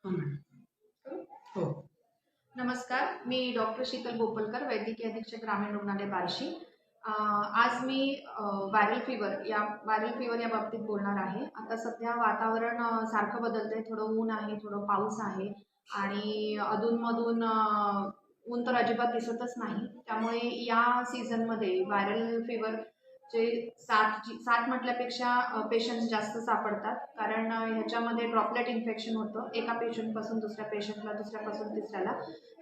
हो मॅडम. हो. नमस्कार, मी डॉक्टर शीतल बोपलकर, वैद्यकीय अधीक्षक ग्रामीण रुग्णालय बार्शी. आज मी व्हायरल फीवर या बाबतीत बोलणार आहे. आता सध्या वातावरण सारखं बदलतंय. थोडं ऊन आहे, थोडं पाऊस आहे आणि अधूनमधून ऊन तर अजिबात दिसतच नाही. त्यामुळे या सीझनमध्ये व्हायरल फीवरचे 7 म्हटल्यापेक्षा पेशंट्स जास्त सापडतात. कारण ह्याच्यामध्ये ड्रॉपलेट इन्फेक्शन होतं एका पेशंटपासून दुसऱ्या पेशंटला, दुसऱ्यापासून तिसऱ्याला.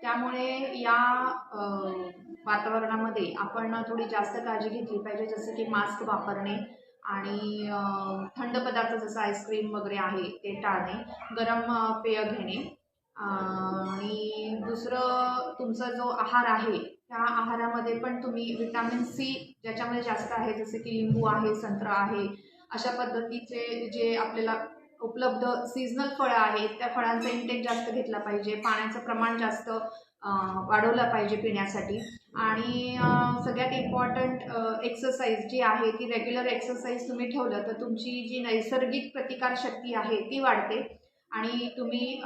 त्यामुळे या वातावरणामध्ये आपण थोडी जास्त काळजी घेतली पाहिजे, जसं की मास्क वापरणे आणि थंड पदार्थ जसं आईस्क्रीम वगैरे आहे ते टाळणे, गरम पेय घेणे आणि दुसरं तुमचा जो आहार आहे त्या आहारामध्ये पण तुम्ही व्हिटॅमिन सी ज्याच्यामध्ये जास्त आहे, जसे की लिंबू आहे, संत्रा आहे, अशा पद्धतीचे जे आपल्याला उपलब्ध सीझनल फळं आहेत त्या फळांचा इंटेक जास्त घेतला पाहिजे. पाण्याचं प्रमाण जास्त वाढवलं पाहिजे पिण्यासाठी आणि सगळ्यात इम्पॉर्टंट एक्सरसाइज जी आहे ती रेग्युलर एक्सरसाइज तुम्ही ठेवलं तर तुमची जी नैसर्गिक प्रतिकारशक्ती आहे ती वाढते आणि तुम्ही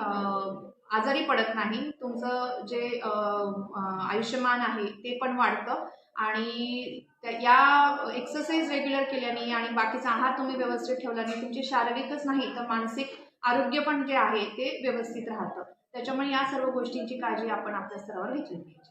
आजारी पडत नाही. तुमचं जे आयुष्यमान आहे ते पण वाढतं आणि या एक्सरसाइज रेग्युलर केल्याने आणि बाकीचा आहार तुम्ही व्यवस्थित ठेवल्याने तुमची शारीरिकच नाही तर मानसिक आरोग्य पण जे आहे ते व्यवस्थित राहतं. त्याच्यामुळे या सर्व गोष्टींची काळजी आपण आपल्या स्तरावर घेतली पाहिजे.